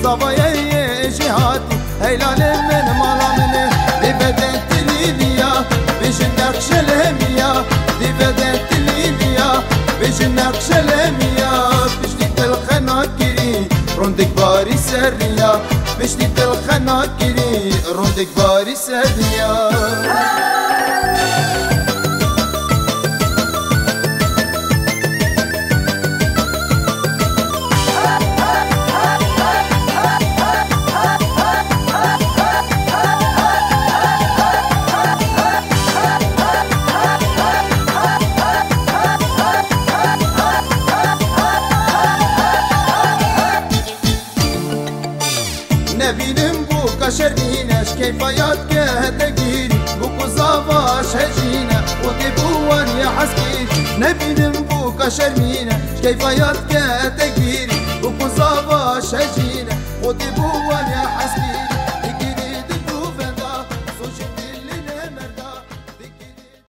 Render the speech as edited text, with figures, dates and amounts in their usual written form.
Zavaya jihati heylalim benim alamını Dibeden dililiya Bejin nakşelemiya Dibeden dililiya Bejin nakşelemiya Bejdi tel khanakiri Rondik bari seriya Bejdi tel khanakiri Rondik bari seriya نبینم بو کشرینش کیفایت که هدگیری بو کزاواش هجینه و دیبوان یا حسکیر نبینم بو کشرینش کیفایت که